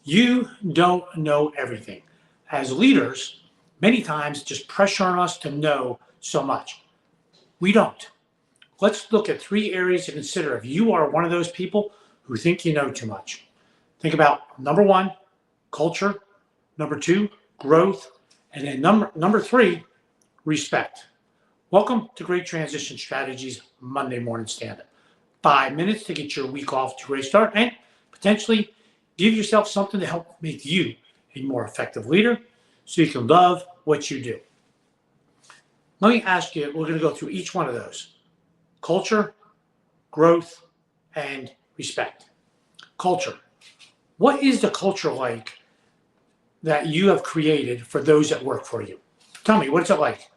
You don't know everything. As leaders, many times just pressure on us to know so much. We don't. Let's look at three areas to consider if you are one of those people who think you know too much. Think about number one, culture, number two, growth, and then number three, respect. Welcome to Great Transition Strategies Monday Morning Stand Up. 5 minutes to get your week off to a great start and potentially give yourself something to help make you a more effective leader so you can love what you do. Let me ask you, we're going to go through each one of those: culture, growth, and respect. Culture. What is the culture like that you have created for those that work for you? Tell me, what's it like?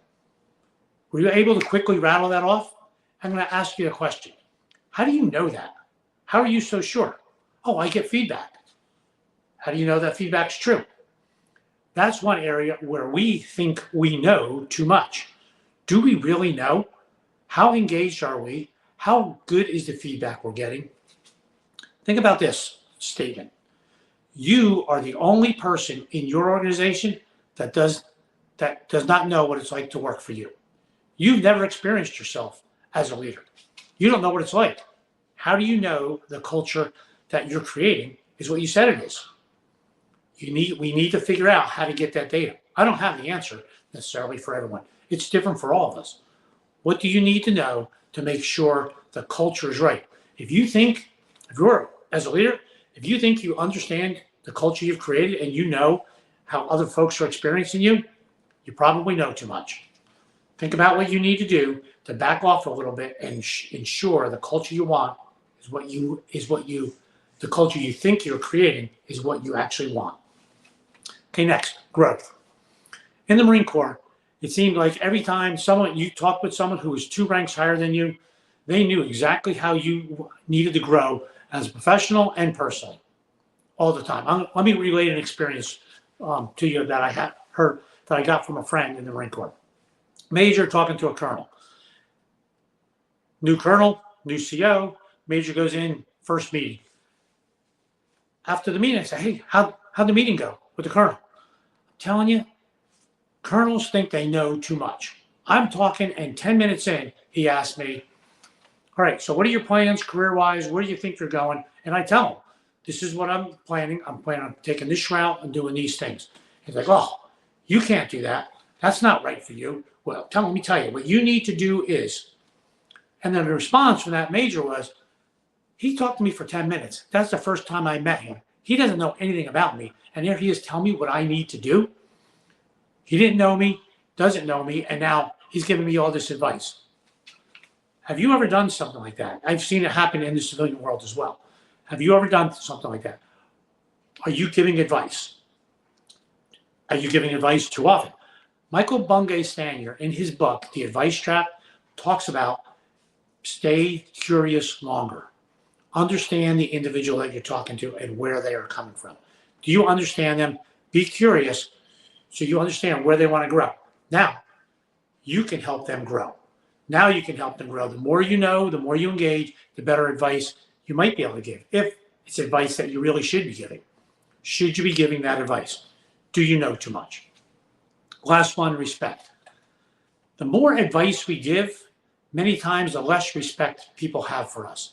Were you able to quickly rattle that off? I'm going to ask you a question. How do you know that? How are you so sure? Oh, I get feedback. How do you know that feedback's true? That's one area where we think we know too much. Do we really know? How engaged are we? How good is the feedback we're getting? Think about this statement. You are the only person in your organization that does not know what it's like to work for you. You've never experienced yourself as a leader. You don't know what it's like. How do you know the culture that you're creating is what you said it is? We need to figure out how to get that data. I don't have the answer necessarily for everyone. It's different for all of us. What do you need to know to make sure the culture is right? If you're as a leader, if you think you understand the culture you've created and you know how other folks are experiencing you, you probably know too much. Think about what you need to do to back off a little bit and ensure the culture you want the culture you think you're creating is what you actually want. Okay, next, growth. In the Marine Corps, it seemed like every time you talked with someone who was 2 ranks higher than you, they knew exactly how you needed to grow as a professional and personally, all the time. Let me relate an experience to you that I got from a friend in the Marine Corps. Major talking to a colonel. New colonel, new CO. Major goes in, first meeting. After the meeting, I say, hey, how'd the meeting go with the colonel? I'm telling you, colonels think they know too much. I'm talking, and 10 minutes in, he asked me, all right, so what are your plans career-wise? Where do you think you're going? And I tell him, this is what I'm planning. I'm planning on taking this route and doing these things. He's like, oh, you can't do that. That's not right for you. Well, let me tell you, what you need to do is, and then the response from that major was, he talked to me for 10 minutes. That's the first time I met him. He doesn't know anything about me. And here he is telling me what I need to do. He didn't know me, doesn't know me, and now he's giving me all this advice. Have you ever done something like that? I've seen it happen in the civilian world as well. Have you ever done something like that? Are you giving advice? Are you giving advice too often? Michale Stanier, in his book, The Advice Trap, talks about stay curious longer. Understand the individual that you're talking to and where they are coming from. Do you understand them? Be curious so you understand where they want to grow. Now, you can help them grow. Now you can help them grow. The more you know, the more you engage, the better advice you might be able to give. If it's advice that you really should be giving. Should you be giving that advice? Do you know too much? Last one, respect. The more advice we give, many times the less respect people have for us.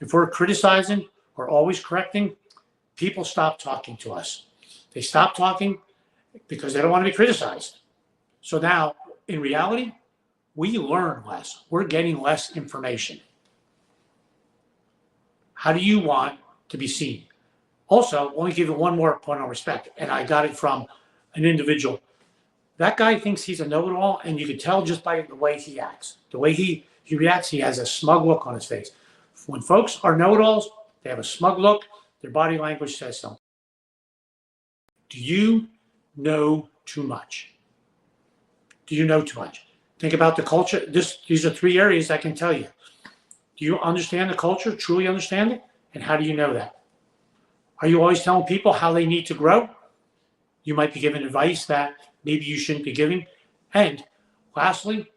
If we're criticizing or always correcting, people stop talking to us. They stop talking because they don't want to be criticized. So now, in reality, we learn less. We're getting less information. How do you want to be seen? Also, let me give you one more point on respect, and I got it from an individual. That guy thinks he's a know-it-all, and you can tell just by the way he acts. The way he reacts, he has a smug look on his face. When folks are know-it-alls, they have a smug look. Their body language says something. Do you know too much? Do you know too much? Think about the culture. These are 3 areas I can tell you. Do you understand the culture, truly understand it? And how do you know that? Are you always telling people how they need to grow? You might be giving advice that maybe you shouldn't be giving. And lastly,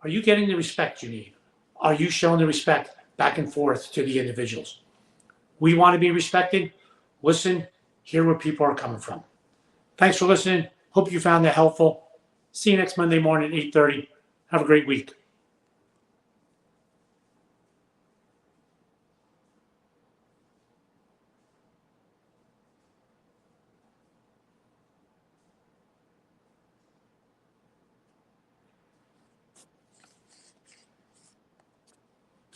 are you getting the respect you need? Are you showing the respect back and forth to the individuals? We want to be respected. Listen hear where people are coming from. Thanks for listening. Hope you found that helpful. See you next Monday morning at 8:30. Have a great week.